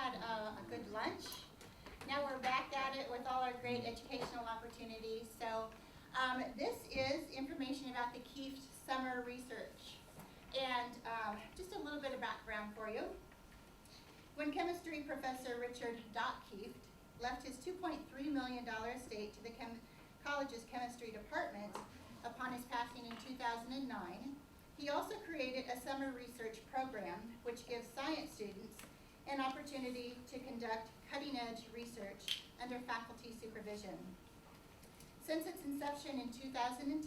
had a good lunch. Now we're back at it with all our great educational opportunities. So this is information about the Kieft summer research. And just a little bit of background for you. When chemistry professor Richard Kieft left his $2.3 million estate to the college's chemistry department upon his passing in 2009, he also created a summer research program which gives science students an opportunity to conduct cutting-edge research under faculty supervision. Since its inception in 2010,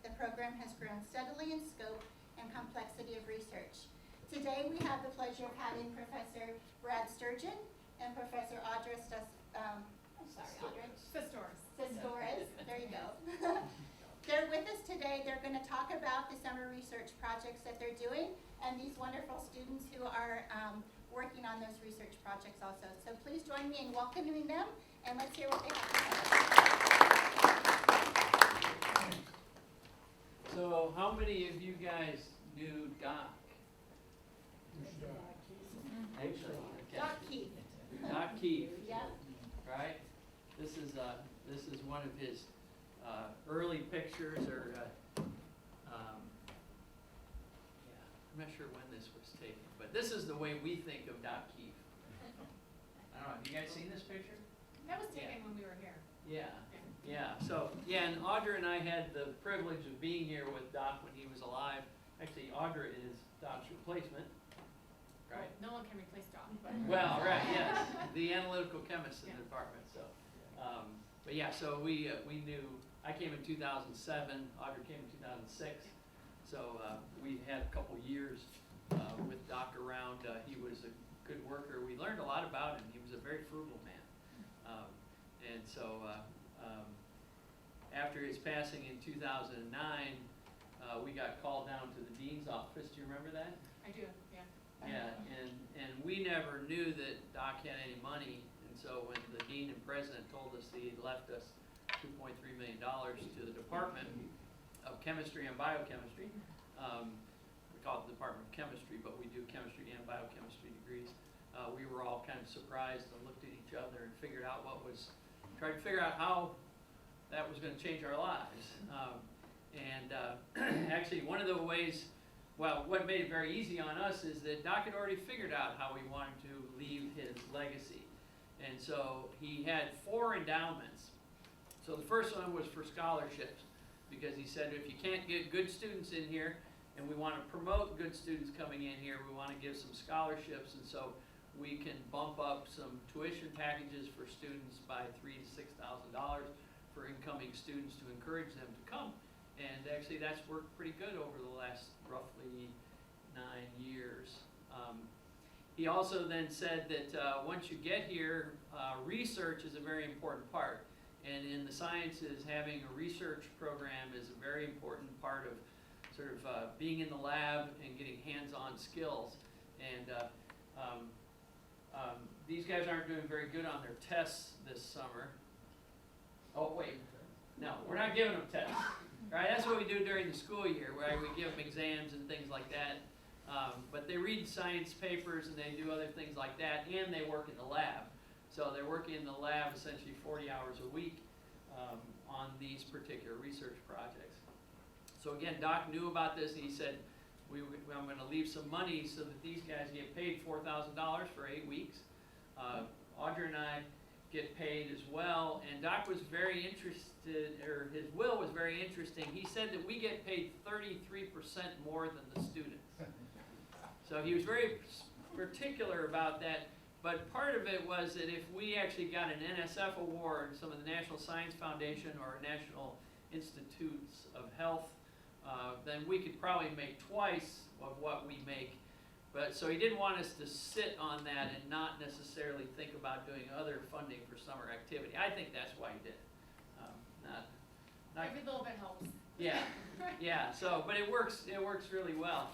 the program has grown steadily in scope and complexity of research. Today we have the pleasure of having Professor Brad Sturgeon and Professor Audra Sistores. There you go. They're with us today. They're going to talk about the summer research projects that they're doing and these wonderful students who are working on those research projects also. So please join me in welcoming them, and let's hear what they have to say. So how many of you guys knew Doc? Actually, okay. Doc Kieft. Kieft. Yeah. Right? This is one of his early pictures, or I'm not sure when this was taken, but this is the way we think of Doc Kieft. I don't know. Have you guys seen this picture? That was taken when we were here. Yeah. So and Audra and I had the privilege of being here with Doc when he was alive. Actually, Audra is Doc's replacement. Right. Well, no one can replace Doc. But Well, right, yes, the analytical chemist in the department. So, but yeah, so we knew. I came in 2007. Audra came in 2006. So we had a couple years with Doc around. He was a good worker. We learned a lot about him. He was a very frugal man, and so after his passing in 2009, we got called down to the dean's office. Do you remember that? I do, yeah. Yeah, and we never knew that Doc had any money, and so when the dean and president told us that he had left us $2.3 million to the Department of Chemistry and Biochemistry, we call it the Department of Chemistry, but we do chemistry and biochemistry degrees. We were all kind of surprised and looked at each other and tried to figure out how that was going to change our lives. Actually, one of the ways, well, what made it very easy on us is that Doc had already figured out how he wanted to leave his legacy. And so he had 4 endowments. So the first one was for scholarships, because he said if you can't get good students in here, and we want to promote good students coming in here, we want to give some scholarships, and so we can bump up some tuition packages for students by $3,000 to $6,000 for incoming students to encourage them to come. And actually that's worked pretty good over the last roughly 9 years. He also then said that once you get here, research is a very important part. And in the sciences, having a research program is a very important part of sort of being in the lab and getting hands-on skills. And these guys aren't doing very good on their tests this summer. Oh, wait. No, we're not giving them tests. Right? That's what we do during the school year, where we give them exams and things like that. But they read science papers and they do other things like that, and they work in the lab. So they're working in the lab essentially 40 hours a week on these particular research projects. So again, Doc knew about this, and he said, I'm going to leave some money so that these guys get paid $4,000 for 8 weeks. Audra and I get paid as well, and Doc was very interested, or his will was very interesting. He said that we get paid 33% more than the students. So he was very particular about that, but part of it was that if we actually got an NSF award, some of the National Science Foundation or National Institutes of Health, then we could probably make twice of what we make. But so he didn't want us to sit on that and not necessarily think about doing other funding for summer activity. I think that's why he did it. Not Every little bit helps. Yeah. So, but it works really well.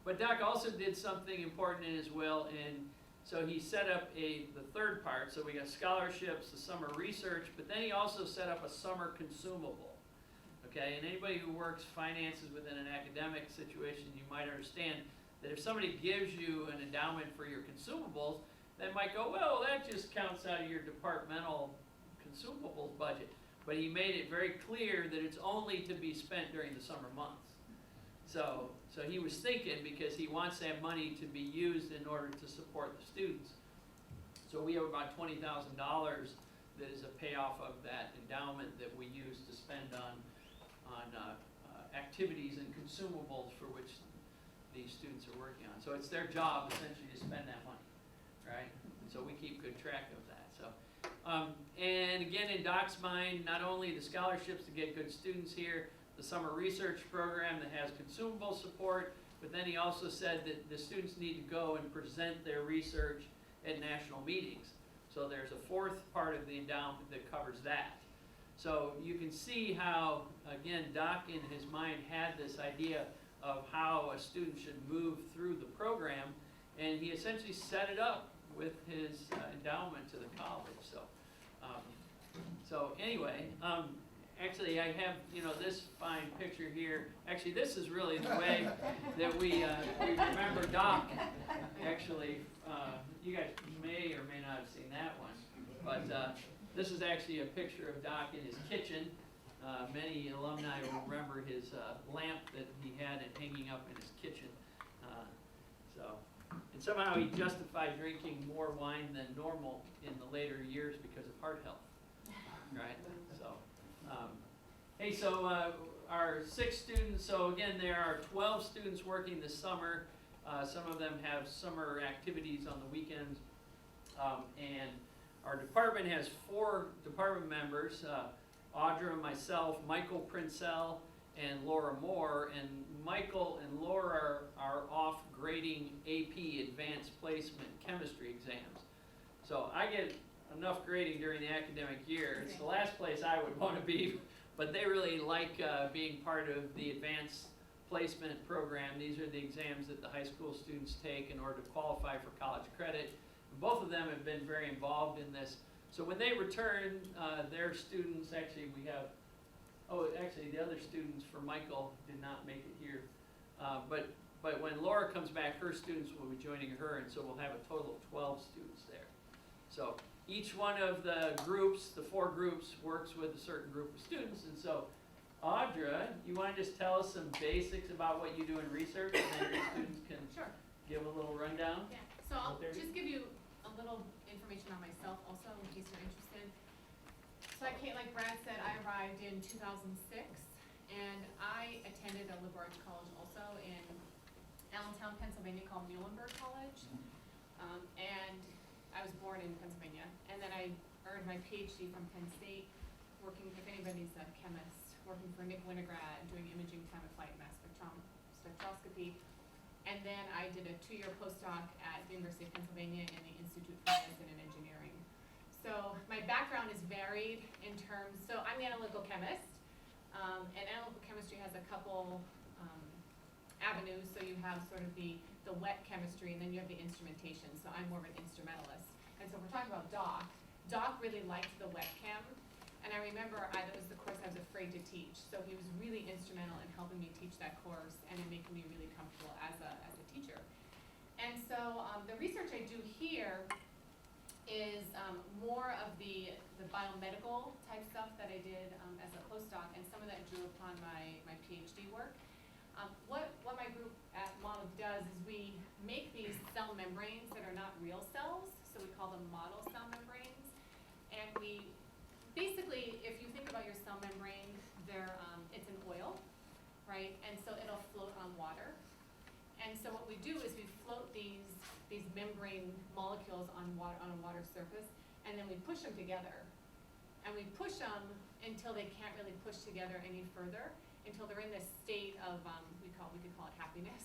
But Doc also did something important in his will, and so he set up the third part. So we got scholarships, the summer research, but then he also set up a summer consumable. Okay, and anybody who works finances within an academic situation, you might understand that if somebody gives you an endowment for your consumables, that might go, well, that just counts out of your departmental consumables budget. But he made it very clear that it's only to be spent during the summer months. So he was thinking, because he wants that money to be used in order to support the students. So we have about $20,000 that is a payoff of that endowment that we use to spend on activities and consumables for which these students are working on. So it's their job essentially to spend that money, right? And so we keep good track of that. So, and again, in Doc's mind, not only the scholarships to get good students here, the summer research program that has consumable support, but then he also said that the students need to go and present their research at national meetings. So there's a fourth part of the endowment that covers that. So you can see how, again, Doc in his mind had this idea of how a student should move through the program, and he essentially set it up with his endowment to the college. So anyway, actually I have, this fine picture here. Actually, this is really the way that we remember Doc. Actually, you guys may or may not have seen that one, but this is actually a picture of Doc in his kitchen. Many alumni will remember his lamp that he had it hanging up in his kitchen. And somehow he justified drinking more wine than normal in the later years because of heart health, right? So, our 6 students, so again, there are 12 students working this summer. Some of them have summer activities on the weekends. And our department has 4 department members, Audra, myself, Michael Princell, and Laura Moore. And Michael and Laura are off grading AP Advanced Placement Chemistry exams. So I get enough grading during the academic year. It's the last place I would want to be, but they really like being part of the Advanced Placement program. These are the exams that the high school students take in order to qualify for college credit. Both of them have been very involved in this. So when they return, their students, actually we have, the other students for Michael did not make it here. But when Laura comes back, her students will be joining her, and so we'll have a total of 12 students there. So each one of the groups, the 4 groups, works with a certain group of students. And so, Audra, you want to just tell us some basics about what you do in research, and then your students can give a little rundown? Yeah, so I'll just give you a little information on myself also, in case you're interested. So like Brad said, I arrived in 2006, and I attended a liberal arts college also in Allentown, Pennsylvania, called Muhlenberg College. And I was born in Pennsylvania, and then I earned my PhD from Penn State, working, if anybody's a chemist, working for Nick Winograd, doing imaging, time of flight, mass spectroscopy. And then I did a 2-year postdoc at the University of Pennsylvania in the Institute for Medicine and Engineering. So my background is varied in terms, so I'm an analytical chemist, and analytical chemistry has a couple avenues. So you have sort of the wet chemistry, and then you have the instrumentation. So I'm more of an instrumentalist. And so if we're talking about Doc really liked the wet chem. And I remember that was the course I was afraid to teach. So he was really instrumental in helping me teach that course and in making me really comfortable as a teacher. And so the research I do here is more of the biomedical type stuff that I did as a postdoc, and some of that drew upon my PhD work. What my group at Monmouth does is we make these cell membranes that are not real cells, so we call them model cell membranes. And we basically, if you think about your cell membrane, it's an oil, right? And so it'll float on water. And so what we do is we float these membrane molecules on a water surface, and then we push them together. And we push them until they can't really push together any further, until they're in this state of we could call it happiness,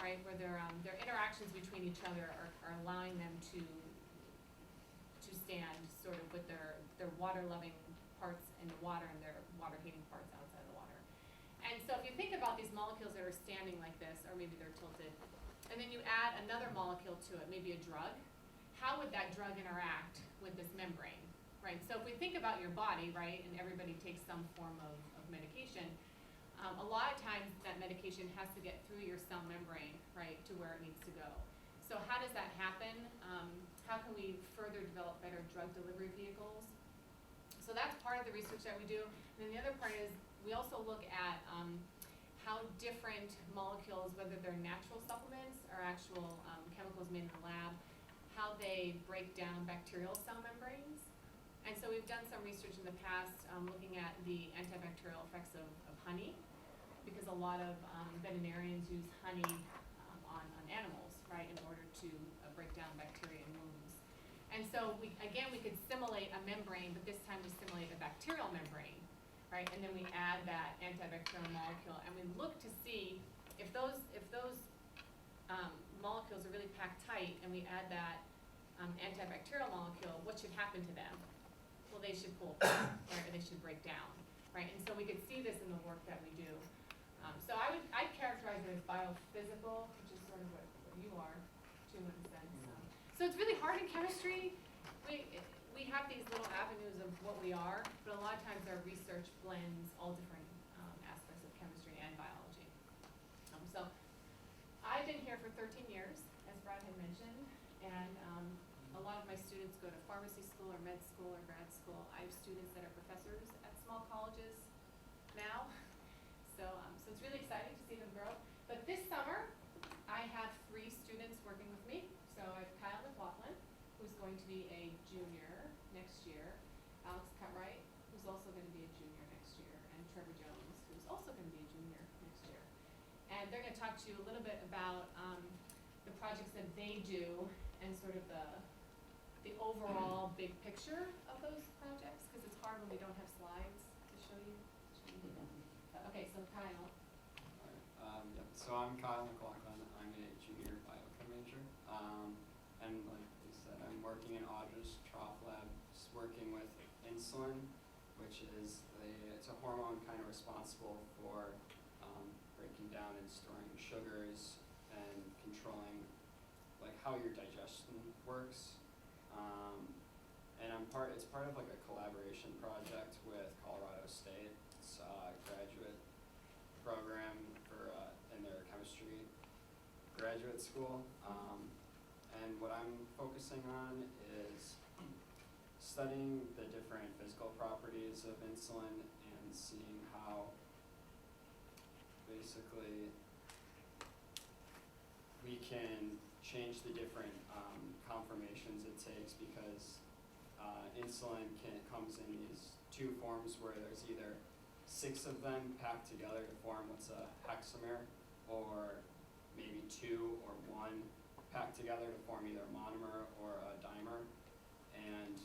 right? Where their interactions between each other are allowing them to stand sort of with their water-loving parts in the water and their water-hating parts outside the water. And so if you think about these molecules that are standing like this, or maybe they're tilted, and then you add another molecule to it, maybe a drug, how would that drug interact with this membrane, right? So if we think about your body, right, and everybody takes some form of medication, a lot of times that medication has to get through your cell membrane, right, to where it needs to go. So So how does that happen? How can we further develop better drug delivery vehicles? So that's part of the research that we do. And then the other part is we also look at how different molecules, whether they're natural supplements or actual chemicals made in the lab, how they break down bacterial cell membranes. And so we've done some research in the past looking at the antibacterial effects of honey, because a lot of veterinarians use honey on animals, right, in order to break down bacteria in wounds. And so we could simulate a membrane, but this time we simulate a bacterial membrane, right? And then we add that antibacterial molecule, and we look to see if those molecules are really packed tight, and we add that antibacterial molecule, what should happen to them? Well, they should pull apart, right, or they should break down, right? And so we could see this in the work that we do. So I'd characterize it as biophysical, which is sort of what you are, too, in a sense. So it's really hard in chemistry. We have these little avenues of what we are, but a lot of times our research blends all different aspects of chemistry and biology. So I've been here for 13 years, as Brad had mentioned, and a lot of my students go to pharmacy school or med school or grad school. I have students that are professors at small colleges now. So it's really exciting to see them grow. But this summer, I have 3 students working with me. So I have Kyle McLaughlin, who's going to be a junior next year, Alex Cutright, who's also going to be a junior next year, and Trevor Jones, who's also going to be a junior next year. And they're going to talk to you a little bit about the projects that they do and sort of the overall big picture of those projects, because it's hard when we don't have slides to show you. Okay, so Kyle. Yep. So I'm Kyle McLaughlin. I'm a junior biochem major. And like you said, I'm working in Audra's Trough Lab, just working with insulin, which is it's a hormone kind of responsible for breaking down and storing sugars and controlling like how your digestion works. And it's part of like a collaboration project with Colorado State. It's a graduate program for in their chemistry graduate school. And what I'm focusing on is studying the different physical properties of insulin and seeing how basically we can change the different conformations it takes, because insulin comes in these 2 forms where there's either 6 of them packed together to form what's a hexamer, or maybe 2 or 1 packed together to form either a monomer or a dimer. And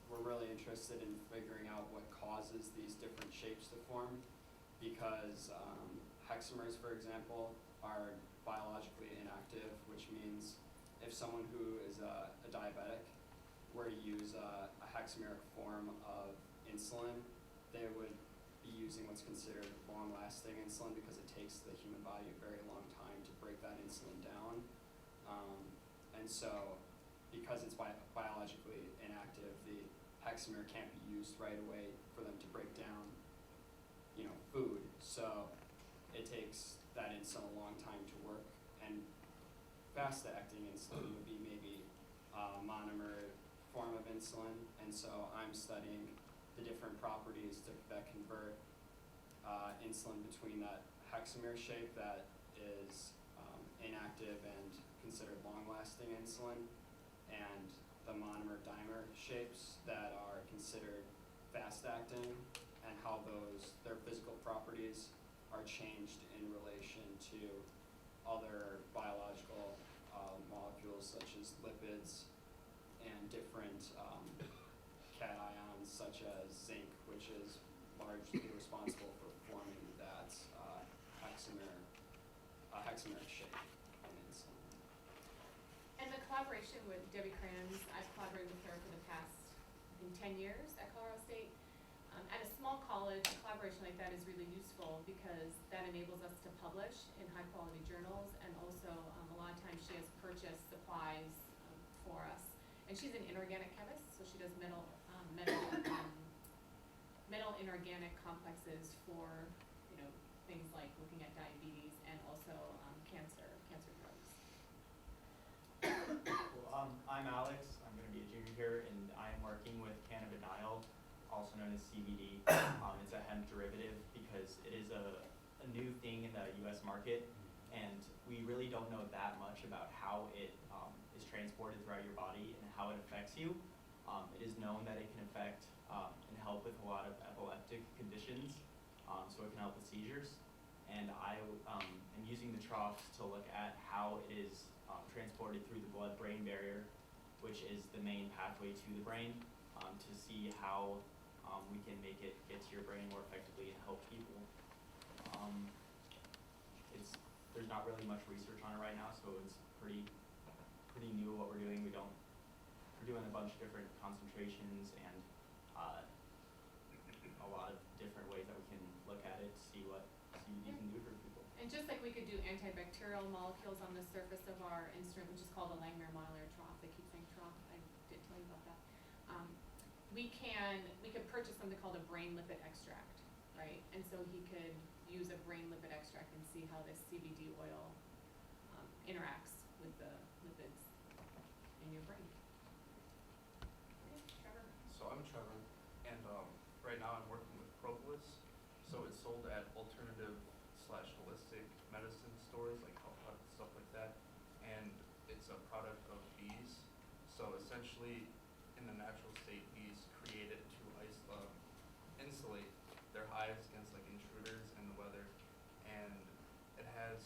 we're really interested in figuring out what causes these different shapes to form, because hexamers, for example, are biologically inactive, which means if someone who is a diabetic were to use a hexameric form of insulin, they would be using what's considered long-lasting insulin, because it takes the human body a very long time to break that insulin down. And so because it's biologically inactive, the hexamer can't be used right away for them to break down, food. So it takes that insulin a long time to work, and fast-acting insulin would be maybe a monomer form of insulin. And so I'm studying the different properties that convert insulin between that hexamer shape that is inactive and considered long-lasting insulin, and the monomer dimer shapes that are considered fast-acting, and how their physical properties are changed in relation to other biological molecules such as lipids and different cations such as zinc, which is largely responsible for forming that hexameric shape in insulin. And the collaboration with Debbie Kranz, I've collaborated with her for the past, I think, 10 years at Colorado State. At a small college, a collaboration like that is really useful, because that enables us to publish in high-quality journals, and also a lot of times she has purchased supplies for us. And she's an inorganic chemist, so she does metal inorganic complexes for things like looking at diabetes and also cancer drugs. I'm Alex. I'm going to be a junior here, and I'm working with cannabidiol, also known as CBD. It's a hemp derivative because it is a new thing in the U.S. market, and we really don't know that much about how it is transported throughout your body and how it affects you. It is known that it can affect and help with a lot of epileptic conditions, so it can help with seizures. And I am using the troughs to look at how it is transported through the blood-brain barrier, which is the main pathway to the brain, to see how we can make it get to your brain more effectively and help people. There's not really much research on it right now, so it's pretty new what we're doing. We're doing a bunch of different concentrations and a lot of different ways that we can look at it to see what CBD can do for people. And just like we could do antibacterial molecules on the surface of our instrument, which is called a Langmuir monolayer trough. They keep saying trough. I didn't tell you about that. We could purchase something called a brain lipid extract, right? And so he could use a brain lipid extract and see how this CBD oil interacts with the lipids in your brain. Okay, Trevor. So I'm Trevor, and right now I'm working with propolis. So it's sold at alternative/holistic medicine stores like health hub, stuff like that, and it's a product of bees. So essentially, in the natural state, bees create it to insulate their hives against like intruders and the weather, and it has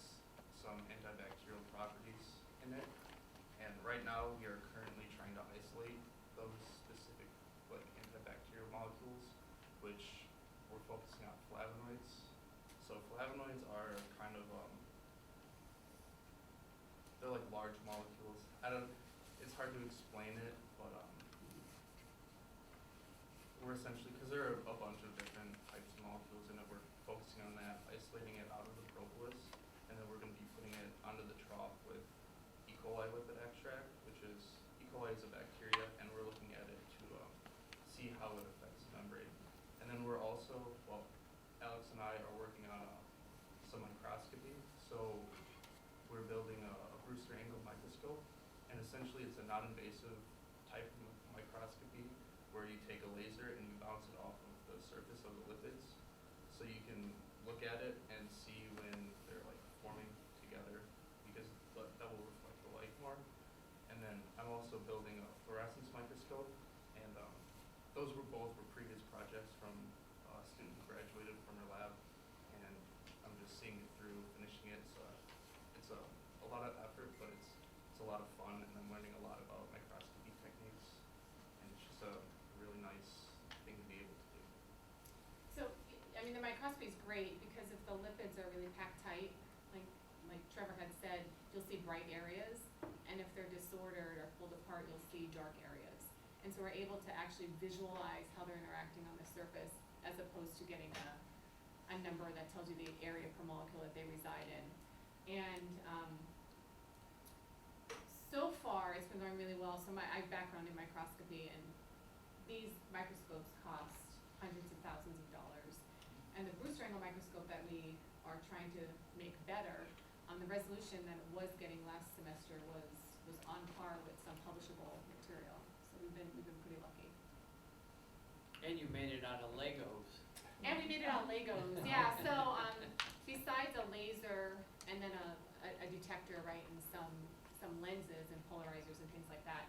some antibacterial properties in it. And right now we are currently trying to isolate those specific like antibacterial molecules, which we're focusing on flavonoids. So flavonoids are kind of they're like large molecules. It's hard to explain it, but we're essentially, because there are a bunch of different types of molecules in it, we're focusing on that, isolating it out of the propolis, and then we're going to be putting it onto the trough with E. coli lipid extract, which is, E. coli is a bacteria, and we're looking at it to see how it affects the membrane. And then we're also, well, Alex and I are working on some microscopy, so we're building a Brewster angle microscope, and essentially it's a non-invasive type of microscopy where you take a laser and you bounce it off of the surface of the lipids, so you can look at it and see when they're like forming together, because that will reflect the light more. And then I'm also building a fluorescence microscope, and those were previous projects from a student who graduated from her lab, and I'm just seeing it through, finishing it. So it's a lot of effort, but it's a lot of fun, and I'm learning a lot about microscopy techniques, and it's just a really nice thing to be able to do. So, I mean, the microscopy is great because if the lipids are really packed tight, like Trevor had said, you'll see bright areas, and if they're disordered or pulled apart, you'll see dark areas. And so we're able to actually visualize how they're interacting on the surface, as opposed to getting a number that tells you the area per molecule that they reside in. And so far, it's been going really well. So I have background in microscopy, and these microscopes cost hundreds of thousands of dollars. And the Brewster angle microscope that we are trying to make better, the resolution that it was getting last semester was on par with some publishable material. So we've been pretty lucky. And you made it out of Legos. And we made it out of Legos, yeah. So besides a laser and then a detector, right, and some lenses and polarizers and things like that,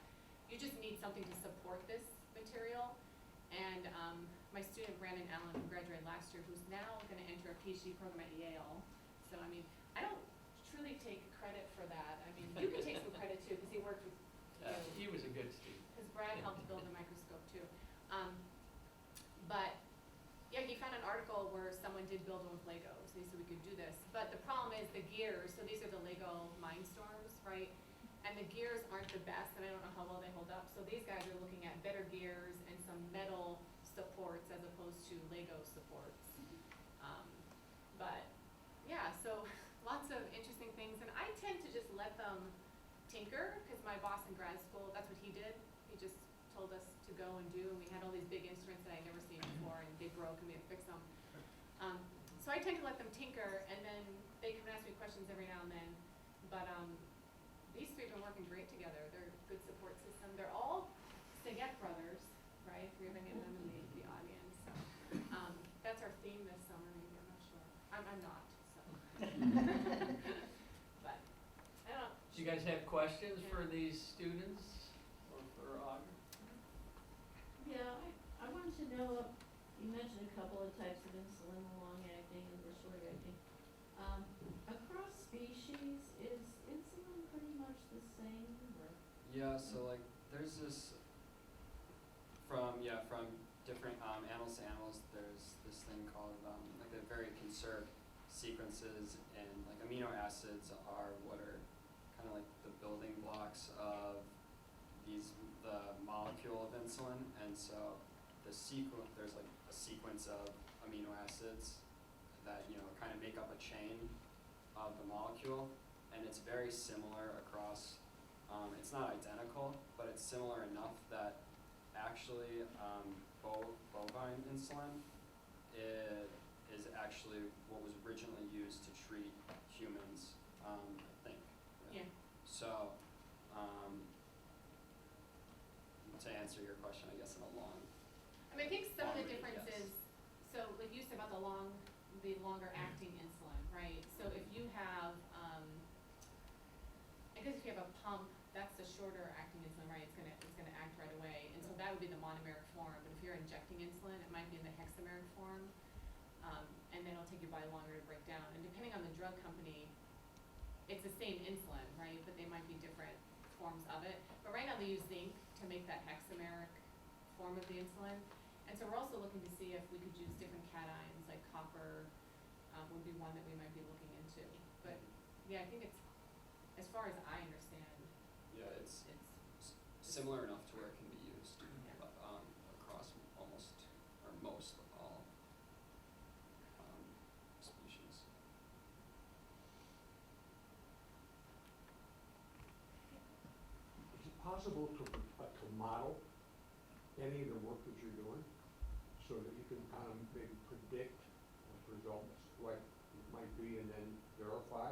you just need something to support this material. And my student Brandon Allen, who graduated last year, who's now going to enter a PhD program at Yale. So I mean, I don't truly take credit for that. I mean, you can take some credit too, because he worked with. He was a good student. Because Brad helped build the microscope too. But yeah, he found an article where someone did build one with Legos, and he said we could do this. But the problem is the gears. So these are the Lego Mindstorms, right? And the gears aren't the best, and I don't know how well they hold up. So these guys are looking at better gears and some metal supports as opposed to Lego supports. But yeah, so lots of interesting things, and I tend to just let them tinker, because my boss in grad school, that's what he did. He just told us to go and do, and we had all these big instruments that I'd never seen before, and they broke, and we had to fix them. So I tend to let them tinker, and then they come and ask me questions every now and then. But these three have been working great together. They're a good support system. They're all Saget brothers, right? If we have any of them in the audience. So that's our theme this summer. Maybe I'm not sure. I'm not. So. But I don't know. Do you guys have questions for these students or for Augur? Yeah, I wanted to know, you mentioned a couple of types of insulin, the long-acting and the short-acting. Across species, is insulin pretty much the same, or? Yeah, so like there's this from different animals to animals, there's this thing called like the very conserved sequences, and like amino acids are what are kind of like the building blocks of the molecule of insulin, and so there's like a sequence of amino acids that kind of make up a chain of the molecule, and it's very similar across. It's not identical, but it's similar enough that actually bovine insulin is actually what was originally used to treat humans, I think. Yeah. So, to answer your question, I guess in a long. I mean, I think some of the Longer, differences, yes. so like you said about the longer acting insulin, right? So if you have, I guess if you have a pump, that's the shorter acting insulin, right? It's gonna act right away, and so that would be the monomeric form. But if you're injecting insulin, it might be in the hexameric form, and then it'll take your body longer to break down. And depending on the drug company, it's the same insulin, right? But they might be different forms of it. But right now they use zinc to make that hexameric form of the insulin. And so we're also looking to see if we could use different cations, like copper would be one that we might be looking into. But yeah, I think it's, as far as I understand, Yeah, it's similar enough to where it can be used Yeah. across almost or most all species. Is it possible to model any of the work that you're doing so that you can kind of maybe predict results, what it might be, and then verify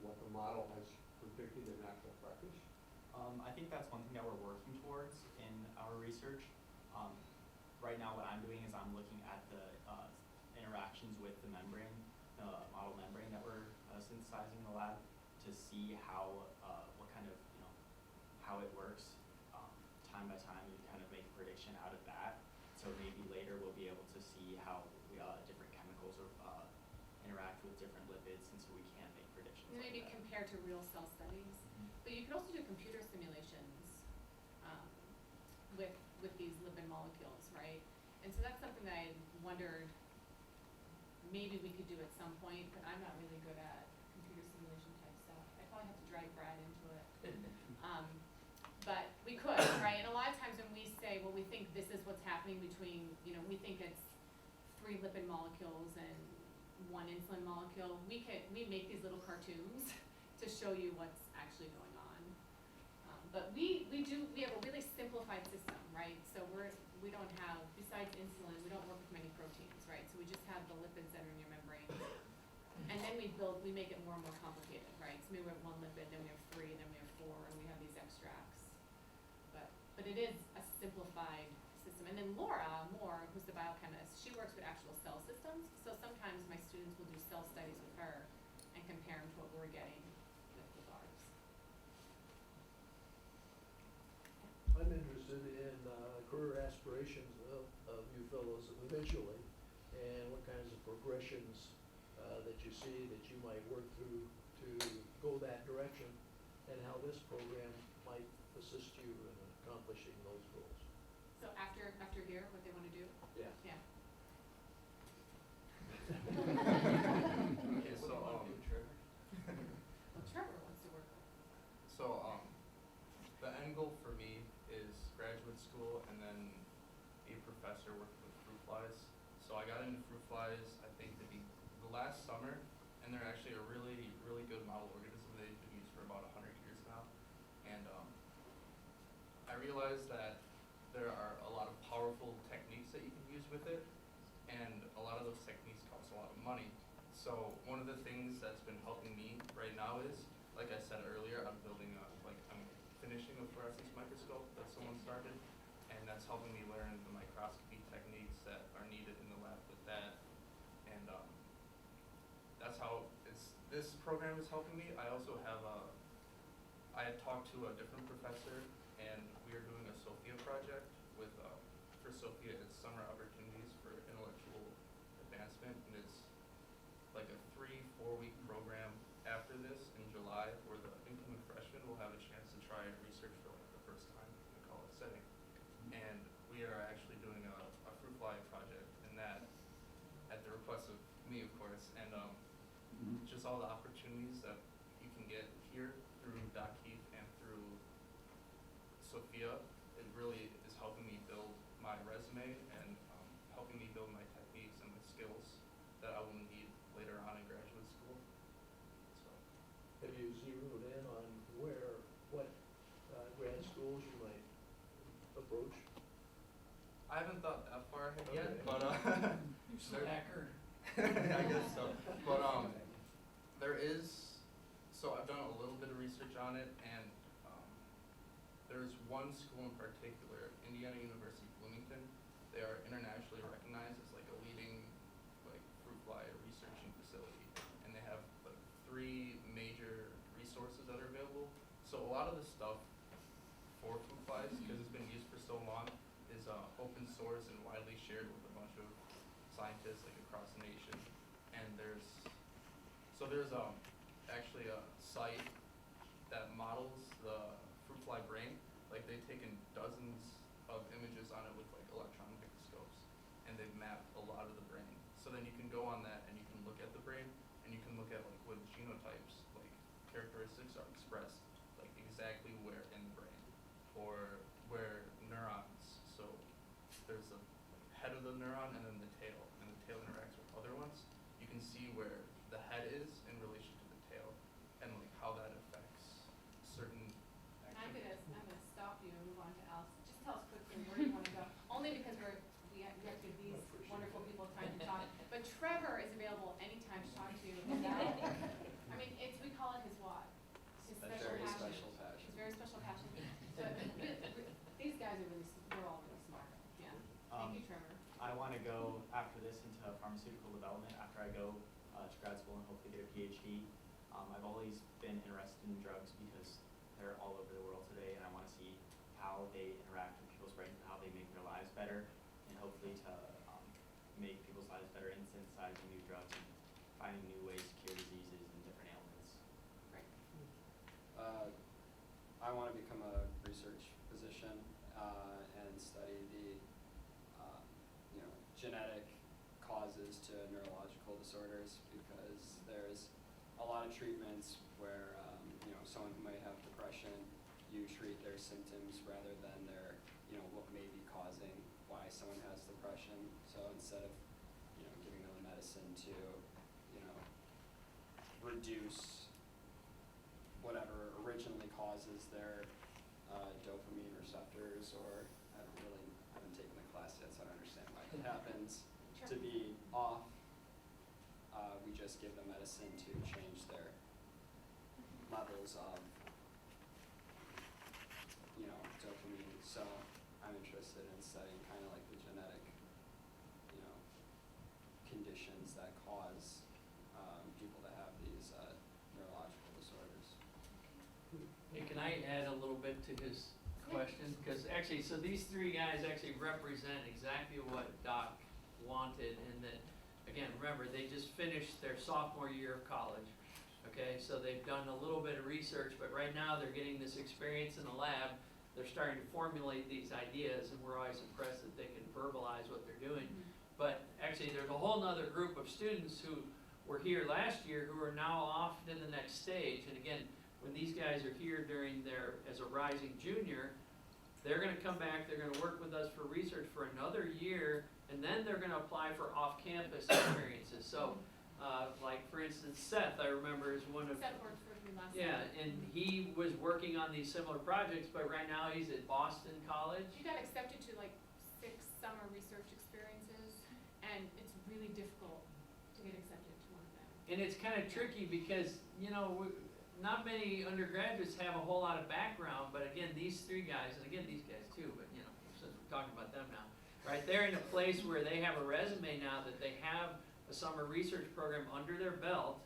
what the model has predicted in actual practice? I think that's one thing that we're working towards in our research. Right now what I'm doing is I'm looking at the interactions with the membrane, the model membrane that we're synthesizing in the lab to see how, what kind of, how it works. Time by time we kind of make a prediction out of that. So maybe later we'll be able to see how different chemicals interact with different lipids, and so we can make predictions and like maybe that. compared to real cell studies. But you could also do computer simulations with these lipid molecules, right? And so that's something that I wondered maybe we could do at some point, but I'm not really good at computer simulation type stuff. I probably have to drag Brad into it. But we could, right? And a lot of times when we say, well, we think this is what's happening between, we think it's 3 lipid molecules and 1 insulin molecule, we make these little cartoons to show you what's actually going on. But we have a really simplified system, right? So we don't have, besides insulin, we don't work with many proteins, right? So we just have the lipids that are in your membrane. And then we make it more and more complicated, right? So maybe we have 1 lipid, then we have 3, then we have 4, and we have these extracts. But it is a simplified system. And then Laura Moore, who's the biochemist, she works with actual cell systems. So sometimes my students will do cell studies with her and compare them to what we're getting with ours. I'm interested in career aspirations of you fellows eventually, and what kinds of progressions that you see that you might work through to go that direction, and how this program might assist you in accomplishing those goals. So after here, what they want to do? Yeah. Yeah. Okay, so, Trevor wants to work with. So, the end goal for me is graduate school and then be a professor working with fruit flies. So I got into fruit flies, I think, the last summer, and they're actually a really, really good model organism. They've been used for about 100 years now. And I realized that there are a lot of powerful techniques that you can use with it, and a lot of those techniques cost a lot of money. So one of the things that's been helping me right now is, like I said earlier, I'm building a finishing a fluorescence microscope that someone started, and that's helping me learn the microscopy techniques that are needed in the lab with that. And that's how this program is helping me. I also have I had talked to a different professor, and we are doing a Sophia project with, for Sophia, it's Summer Opportunities for Intellectual Advancement, and it's like a 3-4 week program after this in July, where the incoming freshmen will have a chance to try research for like the first time in a college setting. And we are actually doing a fruit fly project in that, at the request of me, of course, and just all the opportunities that you can get here through Kieft and through Sophia. It really is helping me build my resume and helping me build my techniques and my skills that I will need later on in graduate school. So, Have you zeroed in on what grad schools you might approach? I haven't thought that far ahead yet, Okay. but Slacker. I guess so. But there is, so I've done a little bit of research on it, and there's one school in particular, Indiana University Bloomington. They are internationally recognized as like a leading like fruit fly researching facility, and they have like 3 major resources that are available. So a lot of the stuff for fruit flies, because it's been used for so long, is open source and widely shared with a bunch of scientists like across the nation. And there's actually a site that models the fruit fly brain. Like they've taken dozens of images on it with like electron microscopes, and they've mapped a lot of the brain. So then you can go on that and you can look at the brain, and you can look at like what genotypes, like characteristics are expressed, like exactly where in the brain, or where neurons. So there's the head of the neuron and then the tail, and the tail interacts with other ones. You can see where the head is in relation to the tail, and like how that affects certain I'm activities. gonna stop you and move on to Alice. Just tell us quickly where you wanna go, only because we have to give these wonderful people time to talk. But Trevor is available anytime to talk to you. And I mean, we call it his what? His special Very passion. special passion. His very special passion. But these guys are they're all really smart, yeah. Thank you, Trevor. I want to go after this into pharmaceutical development after I go to grad school and hopefully get a PhD. I've always been interested in drugs because they're all over the world today, and I want to see how they interact with people's brains and how they make their lives better, and hopefully to make people's lives better in synthesizing new drugs and finding new ways to cure diseases and different ailments. Great. I want to become a research physician and study the genetic causes to neurological disorders, because there's a lot of treatments where someone who might have depression, you treat their symptoms rather than their what may be causing why someone has depression. So instead of giving them a medicine to reduce whatever originally causes their dopamine receptors, or I haven't taken the class yet, so I don't understand why it happens, Sure. to be off, we just give them medicine to change their levels of dopamine. So I'm interested in studying kind of like the genetic conditions that cause people to have these neurological disorders. Hey, can I add a little bit to his question? Because actually, so these 3 guys actually represent exactly what Doc wanted, and that, again, remember, they just finished their sophomore year of college. Okay, so they've done a little bit of research, but right now they're getting this experience in the lab. They're starting to formulate these ideas, and we're always impressed that they can verbalize what they're doing. But actually, there's a whole nother group of students who were here last year who are now off to the next stage. And again, when these guys are here as a rising junior, they're gonna come back, they're gonna work with us for research for another year, and then they're gonna apply for off-campus experiences. So, like for instance, Seth, I remember, is one of, Seth worked with me last yeah, night. and he was working on these similar projects, but right now he's at Boston College. You got accepted to like 6 summer research experiences, and it's really difficult to get accepted to one of them. And it's kind of tricky because, not many undergraduates have a whole lot of background, but again, these three guys, and again, these guys too, but you know, since we're talking about them now, right? They're in a place where they have a resume now that they have a summer research program under their belt.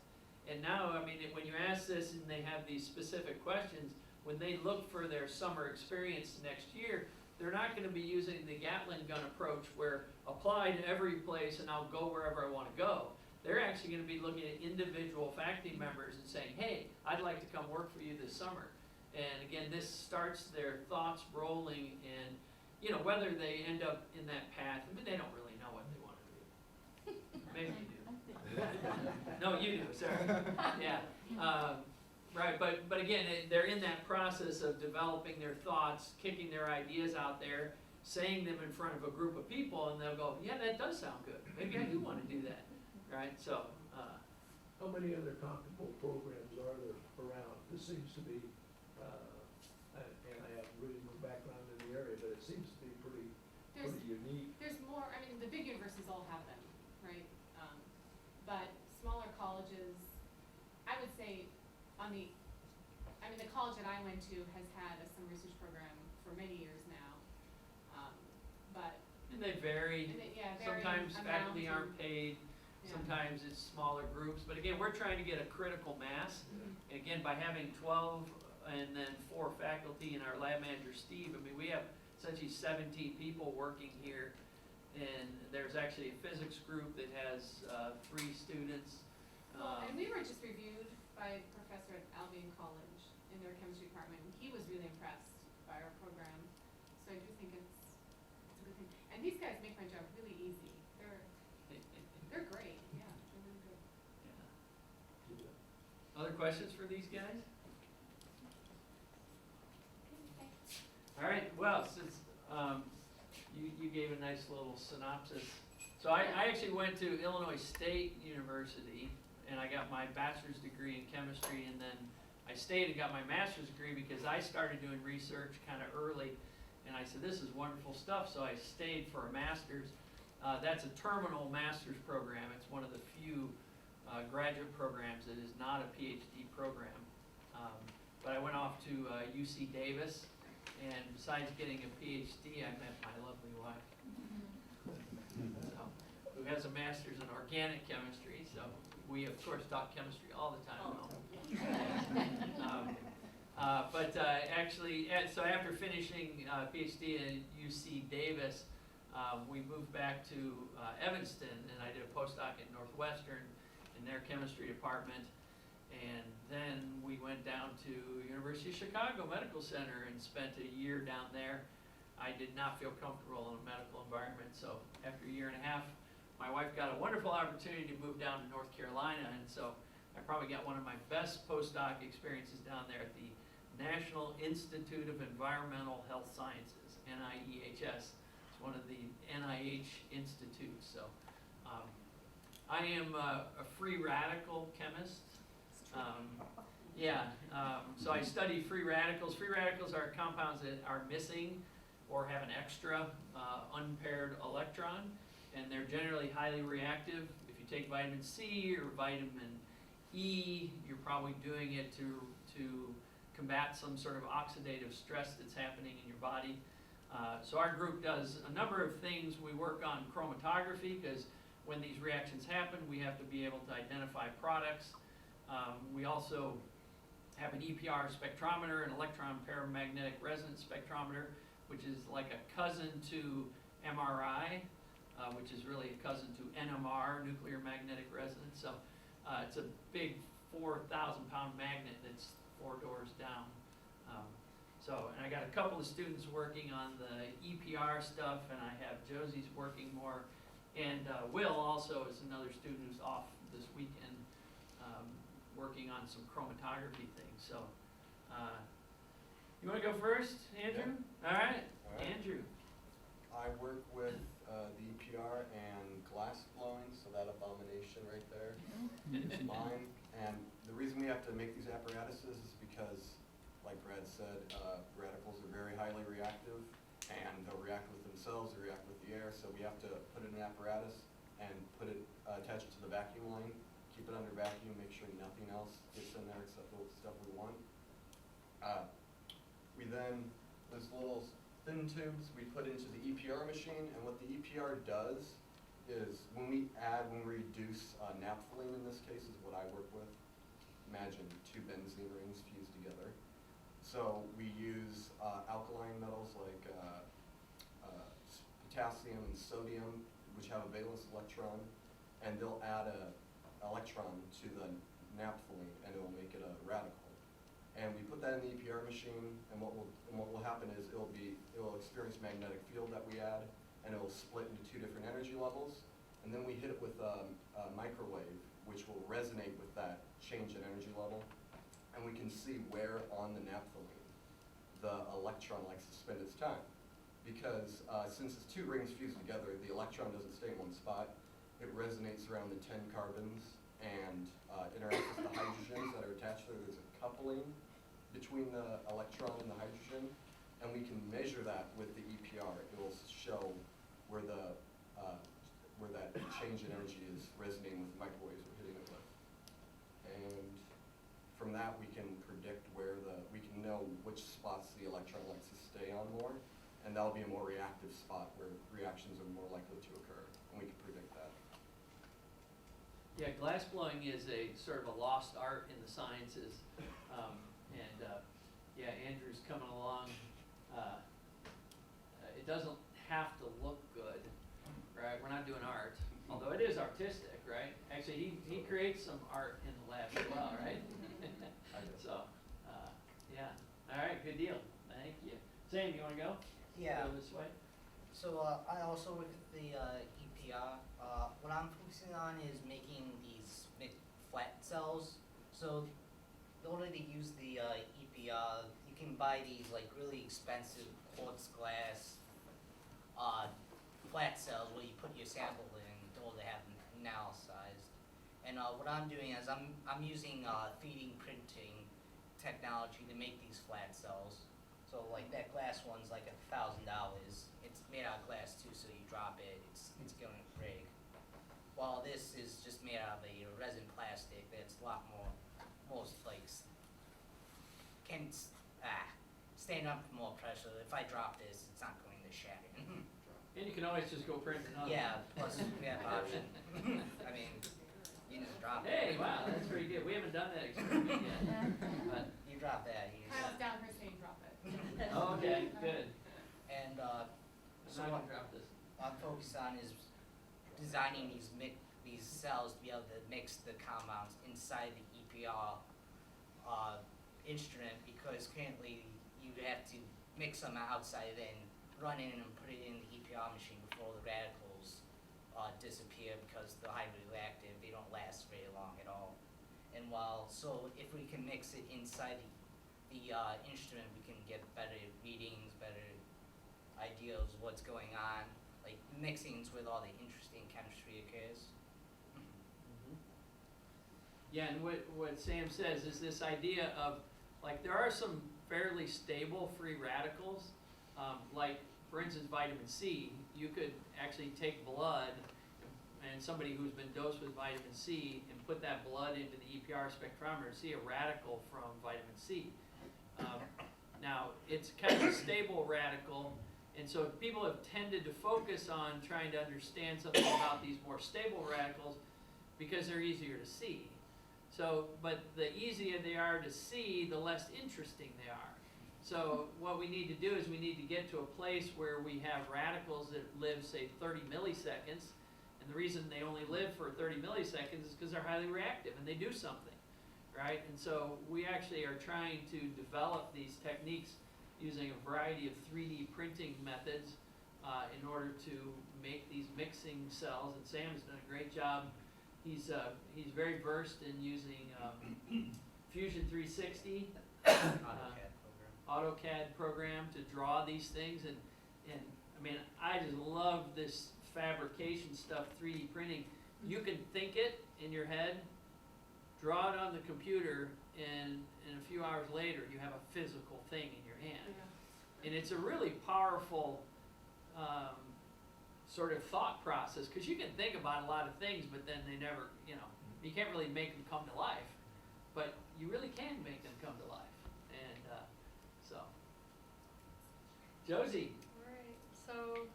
And now, I mean, when you ask this and they have these specific questions, when they look for their summer experience next year, they're not gonna be using the Gatling gun approach where apply to every place and I'll go wherever I wanna go. They're actually gonna be looking at individual faculty members and saying, hey, I'd like to come work for you this summer. And again, this starts their thoughts rolling, and you know, whether they end up in that path, I mean, they don't really know what they wanna do. Maybe you do. No, you do, sorry. Yeah, right, but again, they're in that process of developing their thoughts, kicking their ideas out there, saying them in front of a group of people, and they'll go, yeah, that does sound good. Maybe I do wanna do that, right? So, How many other comparable programs are there around? This seems to be, and I have really no background in the area, but it seems to be pretty unique. There's more, I mean, the big universities all have them, right? But smaller colleges, I would say the college that I went to has had a summer research program for many years now. But. and they vary. Varying Sometimes faculty amounts aren't paid. yeah. Sometimes it's smaller groups, but again, we're trying to get a critical mass. Mhm. And again, by having 12 and then 4 faculty and our lab manager, Steve, I mean, we have essentially 17 people working here. And there's actually a physics group that has 3 students. Well, and we were just reviewed by a professor at Albion College in their chemistry department, and he was really impressed by our program. So I do think it's a good thing. And these guys make my job really easy. They're great, yeah, they're really good. Yeah. Other questions for these guys? All right, well, since you gave a nice little synopsis. So I actually went to Illinois State University, and I got my bachelor's degree in chemistry, and then I stayed and got my master's degree because I started doing research kind of early, and I said, this is wonderful stuff, so I stayed for a master's. That's a terminal master's program. It's one of the few graduate programs that is not a PhD program. But I went off to UC Davis, and besides getting a PhD, I met my lovely wife, so, who has a master's in organic chemistry, so we of course talk chemistry all the time. So after finishing PhD at UC Davis, we moved back to Evanston, and I did a postdoc at Northwestern in their chemistry department. And then we went down to University of Chicago Medical Center and spent a year down there. I did not feel comfortable in a medical environment, so after a year and a half, my wife got a wonderful opportunity to move down to North Carolina, and so I probably got one of my best postdoc experiences down there at the National Institute of Environmental Health Sciences, NIEHS. It's one of the NIH institutes, so I am a free radical chemist. So I study free radicals. Free radicals are compounds that are missing or have an extra unpaired electron, and they're generally highly reactive. If you take vitamin C or vitamin E, you're probably doing it to combat some sort of oxidative stress that's happening in your body. So our group does a number of things. We work on chromatography, because when these reactions happen, we have to be able to identify products. We also have an EPR spectrometer, an electron paramagnetic resonance spectrometer, which is like a cousin to MRI, which is really a cousin to NMR, nuclear magnetic resonance. So it's a big 4,000-pound magnet that's 4 doors down. And I got a couple of students working on the EPR stuff, and I have Josie's working more. And Will also is another student who's off this weekend, working on some chromatography things. So, you want to go first, Andrew? Yeah. All right, Alright. Andrew. I work with the EPR and glass blowing, so that abomination right there is mine. And the reason we have to make these apparatuses is because, like Brad said, radicals are very highly reactive, and they'll react with themselves, they react with the air, so we have to put it in an apparatus and put it, attach it to the vacuum line, keep it under vacuum, make sure nothing else gets in there except the stuff we want. We then, those little thin tubes we put into the EPR machine, and what the EPR does is when we reduce naphthalene in this case is what I work with. Imagine two benzene rings fused together. So we use alkaline metals like potassium and sodium, which have a valence electron, and they'll add a electron to the naphthalene, and it'll make it a radical. And we put that in the EPR machine, and what will happen is it'll experience magnetic field that we add, and it'll split into two different energy levels. And then we hit it with a microwave, which will resonate with that change in energy level, and we can see where on the naphthalene the electron likes to spend its time. Because since it's two rings fused together, the electron doesn't stay in one spot. It resonates around the 10 carbons and interacts with the hydrogens that are attached there. There's a coupling between the electron and the hydrogen, and we can measure that with the EPR. It will show where that change in energy is resonating with the microwaves we're hitting it with. And from that we can predict we can know which spots the electron likes to stay on more, and that'll be a more reactive spot where reactions are more likely to occur, and we can predict that. Yeah, glass blowing is a sort of a lost art in the sciences, yeah, Andrew's coming along. It doesn't have to look good, right? We're not doing art, although it is artistic, right? Actually, he creates some art in the lab as well, right? So, yeah. All right, good deal. Thank you. Sam, you want to go? Yeah. Go this way. So I also work at the EPR. What I'm focusing on is making these flat cells. So in order to use the EPR, you can buy these like really expensive quartz glass flat cells where you put your sample in in order to have them analyzed. And what I'm doing is I'm using 3D printing technology to make these flat cells. So like that glass one's like $1,000. It's made out of glass too, so you drop it, it's going to break. While this is just made out of a resin plastic that's a lot more like can stand up to more pressure. If I drop this, it's not going to shatter. And you can always just go print another. Yeah, plus we have option. I mean, you just drop it. Hey, wow, that's pretty good. We haven't done that experiment yet. But, You drop that, you Kyle's down here saying drop it. okay, good. and So I'm not gonna drop this. what I'm focused on is designing these cells to be able to mix the compounds inside the EPR instrument, because currently you have to mix them outside and run in and put it in the EPR machine before the radicals disappear, because they're highly reactive. They don't last very long at all. And so if we can mix it inside the instrument, we can get better readings, better ideas of what's going on. Like mixings with all the interesting chemistry occurs. Yeah, and what Sam says is this idea of, like, there are some fairly stable free radicals, like, for instance, vitamin C. You could actually take blood and somebody who's been dosed with vitamin C and put that blood into the EPR spectrometer and see a radical from vitamin C. Now, it's kind of a stable radical, and so people have tended to focus on trying to understand something about these more stable radicals because they're easier to see. So, but the easier they are to see, the less interesting they are. So what we need to do is we need to get to a place where we have radicals that live, say, 30 milliseconds. And the reason they only live for 30 milliseconds is because they're highly reactive and they do something, right? And so we actually are trying to develop these techniques using a variety of 3D printing methods in order to make these mixing cells. And Sam has done a great job. He's very versed in using Fusion 360 AutoCAD program to draw these things, and I mean, I just love this fabrication stuff, 3D printing. You can think it in your head, draw it on the computer, and a few hours later you have a physical thing in your hand. Yeah. And it's a really powerful sort of thought process, because you can think about a lot of things, but then they never, you can't really make them come to life, but you really can make them come to life. And so, Josie. Alright, so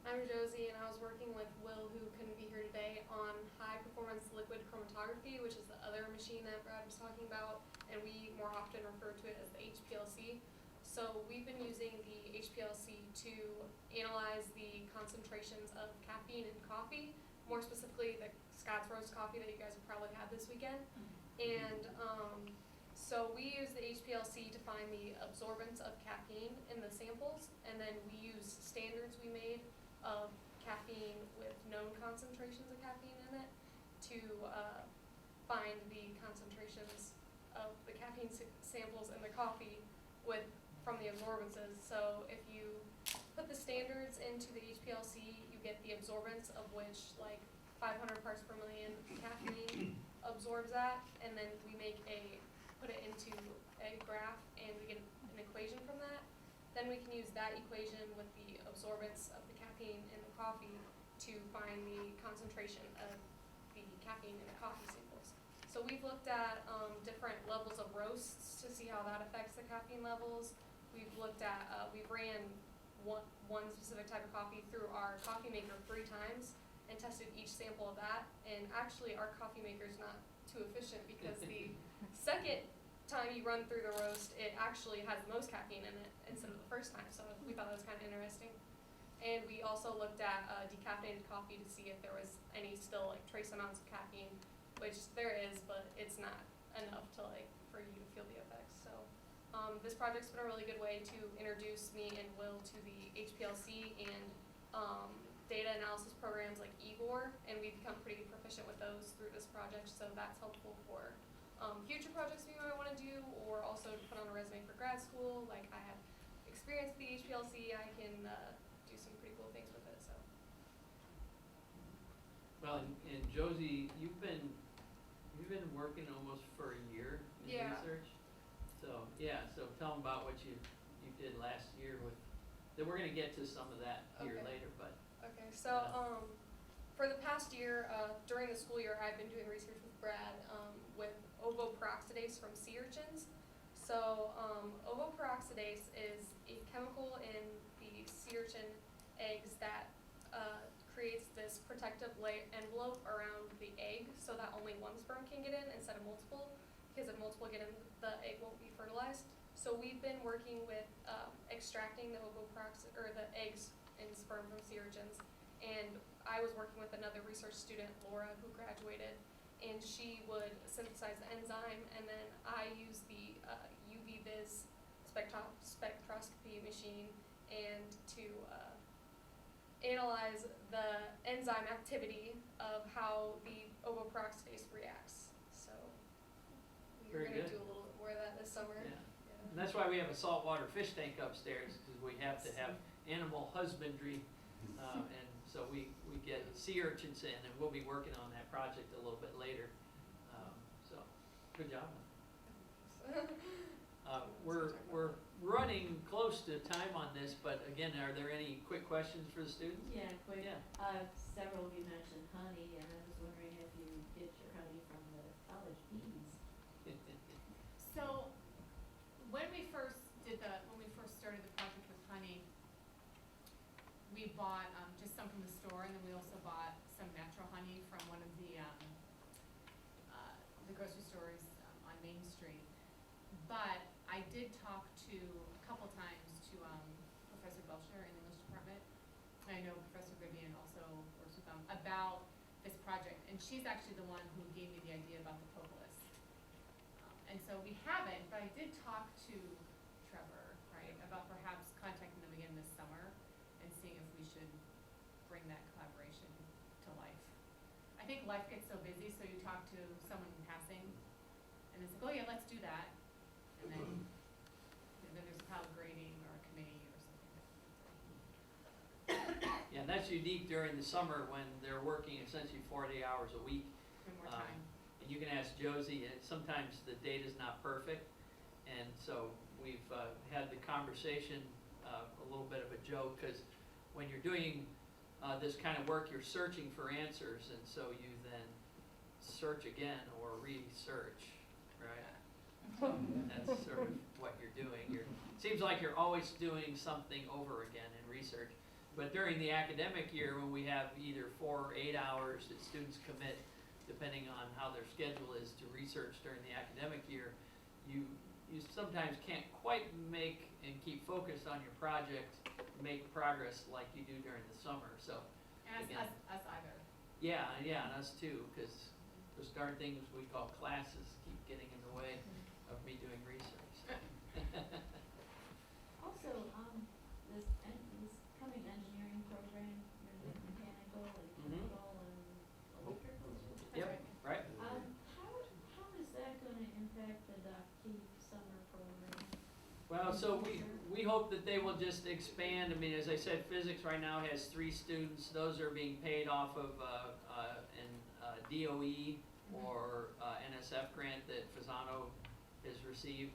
I'm Josie and I was working with Will, who couldn't be here today, on high performance liquid chromatography, which is the other machine that Brad was talking about, and we more often refer to it as the HPLC. So we've been using the HPLC to analyze the concentrations of caffeine in coffee, more specifically the Scots roast coffee that you guys have probably had this weekend. And so we use the HPLC to find the absorbance of caffeine in the samples, and then we use standards we made of caffeine with known concentrations of caffeine in it to find the concentrations of the caffeine samples in the coffee from the absorbances. So if you put the standards into the HPLC, you get the absorbance of which like 500 parts per million caffeine absorbs that, and then we put it into a graph and we get an equation from that. Then we can use that equation with the absorbance of the caffeine in the coffee to find the concentration of the caffeine in the coffee samples. So we've looked at different levels of roasts to see how that affects the caffeine levels. We've looked at, we ran one specific type of coffee through our coffee maker 3 times and tested each sample of that. And actually our coffee maker is not too efficient because the second time you run through the roast, it actually has the most caffeine in it instead of the first time. So we thought that was kind of interesting. And we also looked at decaffeinated coffee to see if there was any still like trace amounts of caffeine, which there is, but it's not enough to for you to feel the effects. So this project's been a really good way to introduce me and Will to the HPLC and data analysis programs like Igor, and we've become pretty proficient with those through this project, so that's helpful for future projects we might want to do, or also to put on a resume for grad school. Like I have experience with the HPLC, I can do some pretty cool things with it. So. Well, and Josie, you've been working almost for a year in research. So so tell them about what you did last year with. Then we're gonna get to some of that here later, but. Okay, so for the past year, during the school year, I've been doing research with Brad with ovoperoxidase from sea urchins. So ovoperoxidase is a chemical in the sea urchin eggs that creates this protective envelope around the egg so that only one sperm can get in instead of multiple, because if multiple get in, the egg won't be fertilized. So we've been working with extracting the the eggs and sperm from sea urchins, and I was working with another research student, Laura, who graduated, and she would synthesize the enzyme, and then I used the UV-Vis spectroscopy machine and to analyze the enzyme activity of how the ovoperoxidase reacts. So we're going to do a little bit more of that this summer. Yeah. And that's why we have a saltwater fish tank upstairs, because we have to have animal husbandry, and so we get sea urchins in, and we'll be working on that project a little bit later. So, good job. We're running close to time on this, but again, are there any quick questions for the students? Yeah, quick. Yeah. Several of you mentioned honey, and I was wondering if you get your honey from the college bees. So when we first started the project with honey, we bought just some from the store, and then we also bought some natural honey from one of the grocery stores on Main Street. But I did talk to a couple times to Professor Belcher in the English department. I know Professor Vivian also works with them about this project, and she's actually the one who gave me the idea about the propolis. And so we haven't, but I did talk to Trevor, right, about perhaps contacting them again this summer and seeing if we should bring that collaboration to life. I think life gets so busy, so you talk to someone in passing, and it's like, oh yeah, let's do that. And then there's probably grading or a committee or something. Yeah, and that's unique during the summer when they're working essentially 40 hours a week. Spend more time. And you can ask Josie, and sometimes the data's not perfect, and so we've had the conversation, a little bit of a joke, because when you're doing this kind of work, you're searching for answers, and so you then search again or research, right? So that's sort of what you're doing. Seems like you're always doing something over again in research. But during the academic year, when we have either 4 or 8 hours that students commit, depending on how their schedule is, to research during the academic year, you sometimes can't quite make and keep focused on your project, make progress like you do during the summer. So And again, us either. yeah, and us too, because those darn things we call classes keep getting in the way of me doing research. Also, this coming engineering program, there's mechanical and Mhm. chemical and electrical. Yep, right. How is that gonna impact the Kieft summer program? Well, so we hope that they will just expand. I mean, as I said, physics right now has 3 students. Those are being paid off of an DOE or NSF grant that Fasano has received.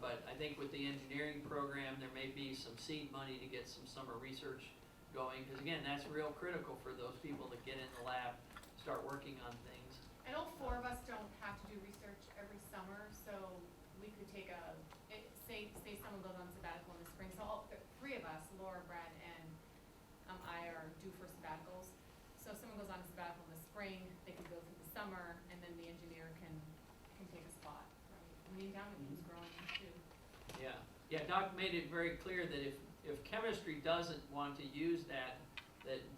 But I think with the engineering program, there may be some seed money to get some summer research going. Because again, that's real critical for those people to get in the lab, start working on things. And all 4 of us don't have to do research every summer, so we could take say someone goes on sabbatical in the spring, so all 3 of us, Laura, Brad, and I are due for sabbaticals. So if someone goes on a sabbatical in the spring, they can go through the summer, and then the engineer can take a spot, right? And the endowment keeps growing too. Yeah, Doc made it very clear that if chemistry doesn't want to use that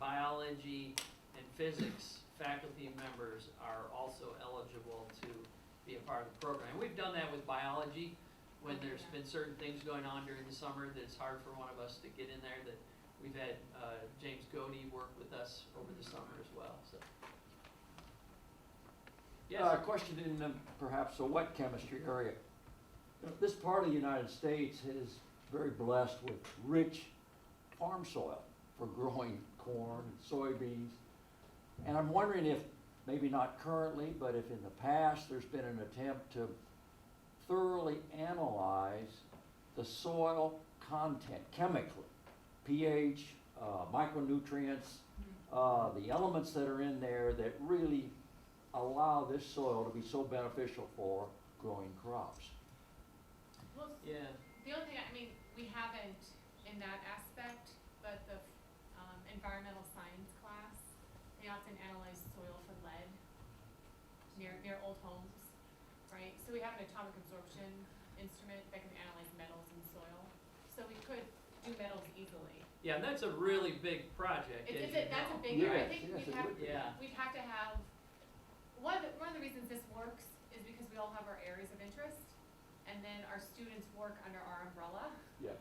biology and physics faculty members are also eligible to be a part of the program. We've done that with biology when there's been certain things going on during the summer that it's hard for one of us to get in there, that we've had James Godey work with us over the summer as well, so. Yes, A question in perhaps a wet chemistry area. This part of the United States is very blessed with rich farm soil for growing corn and soybeans. And I'm wondering if, maybe not currently, but if in the past there's been an attempt to thoroughly analyze the soil content chemically, pH, micronutrients, the elements that are in there that really allow this soil to be so beneficial for growing crops. Well, yeah, the only thing, I mean, we haven't in that aspect, but the environmental science class, they often analyze soil for lead near old homes, right? So we have an atomic absorption instrument that can analyze metals in soil. So we could do metals easily. yeah, and that's a really big project, as you That's a know. big, Yes, I think yes, it would be. Yeah. we'd have to have, one of the reasons this works is because we all have our areas of interest, and then our students work under our umbrella. Yeah.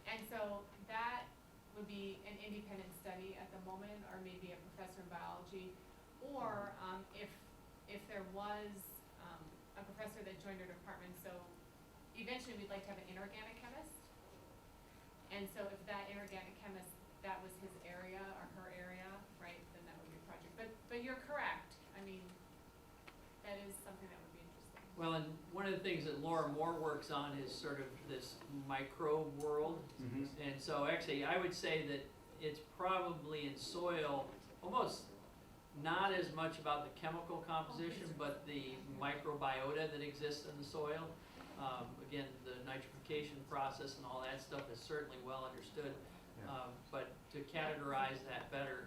And so that would be an independent study at the moment, or maybe a professor in biology, or if there was a professor that joined our department, so eventually we'd like to have an inorganic chemist. And so if that inorganic chemist, that was his area or her area, right, then that would be a project. But you're correct, I mean, that is something that would be interesting. Well, and one of the things that Laura Moore works on is sort of this microbe world. And so actually, I would say that it's probably in soil, almost not as much about the chemical composition, but the microbiota that exists in the soil. Again, the nitrification process and all that stuff is certainly well understood. But to categorize that better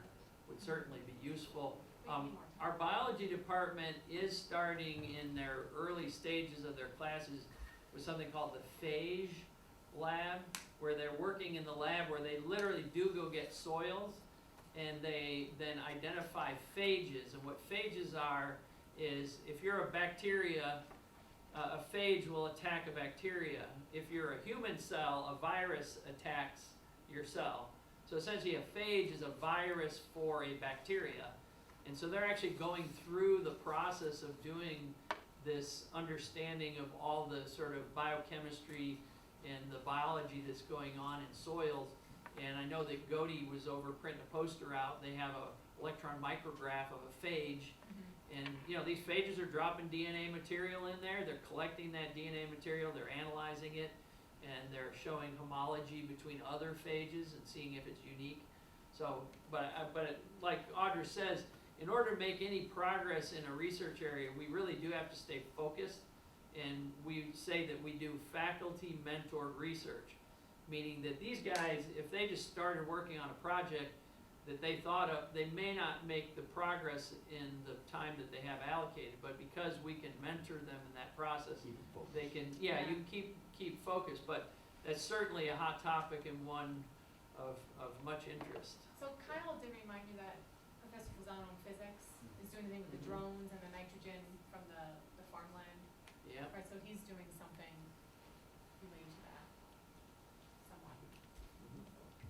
would certainly be useful. Our biology department is starting in their early stages of their classes with something called the Phage Lab, where they're working in the lab where they literally do go get soils and they then identify phages. And what phages are is, if you're a bacteria, a phage will attack a bacteria. If you're a human cell, a virus attacks your cell. So essentially a phage is a virus for a bacteria. And so they're actually going through the process of doing this understanding of all the sort of biochemistry and the biology that's going on in soils. And I know that Godey was over printing a poster out. They have an electron micrograph of a phage. And you know, these phages are dropping DNA material in there. They're collecting that DNA material. They're analyzing it. And they're showing homology between other phages and seeing if it's unique. So, but like Audra says, in order to make any progress in a research area, we really do have to stay focused. And we say that we do faculty mentored research, meaning that these guys, if they just started working on a project that they thought of, they may not make the progress in the time that they have allocated, but because we can mentor them in that process, Keep it focused. they can, you can keep focused, but that's certainly a hot topic and one of much interest. So Kyle did remind me that Professor Fasano in physics is doing anything with the drones and the nitrogen from the farmland. Yeah. Right, so he's doing something related to that, somewhat.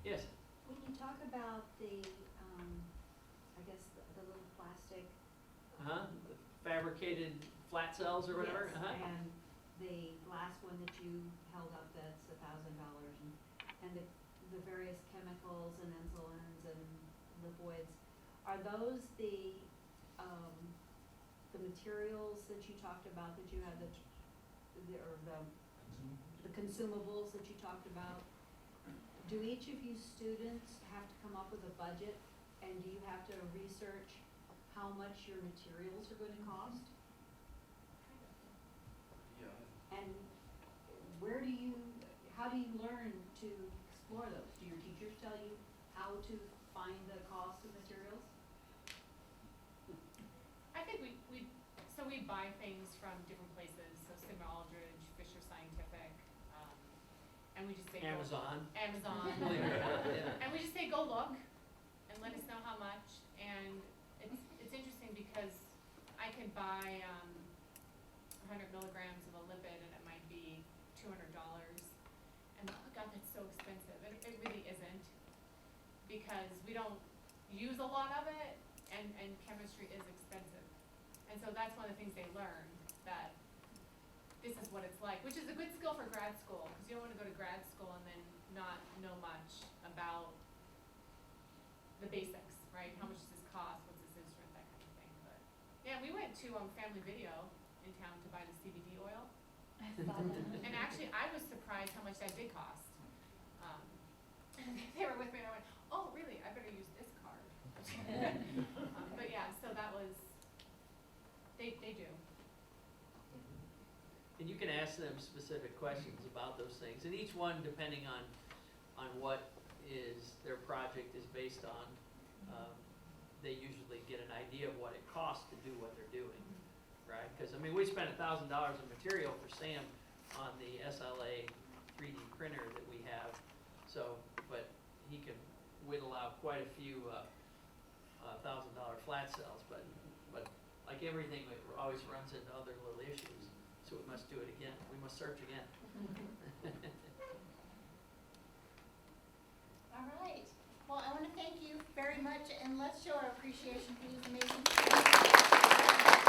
Yes. When you talk about the, I guess the little plastic. The fabricated flat cells or whatever. Yes, and the last one that you held up that's $1,000 and the various chemicals and insulins and lipoids, are those the materials that you talked about, that you had the consumables that you talked about? Do each of you students have to come up with a budget, and do you have to research how much your materials are going to cost? Yeah. And how do you learn to explore those? Do your teachers tell you how to find the cost of materials? I think we buy things from different places, so Sigma Aldrich, Fisher Scientific, and we just say Amazon. Amazon. Believe it or not, yeah. And we just say, go look and let us know how much. And it's interesting because I could buy 100 milligrams of a lipid and it might be $200. And oh God, that's so expensive. It really isn't, because we don't use a lot of it, and chemistry is expensive. And so that's one of the things they learn, that this is what it's like, which is a good skill for grad school, because you don't want to go to grad school and then not know much about the basics, right? How much does this cost? What's this instrument? That kind of thing. But yeah, we went to Family Video in town to buy the CBD oil. I saw that. And actually, I was surprised how much that did cost. They were with me, and I went, "Oh, really? I better use this card." But yeah, so that was. They do. And you can ask them specific questions about those things, and each one, depending on what their project is based on, they usually get an idea of what it costs to do what they're doing, right? Because I mean, we spent $1,000 of material for Sam on the SLA 3D printer that we have, but he can whittle out quite a few $1,000 flat cells, but like everything, it always runs into other little issues. So we must do it again. We must search again. All right. Well, I want to thank you very much, and let's show our appreciation for these amazing students.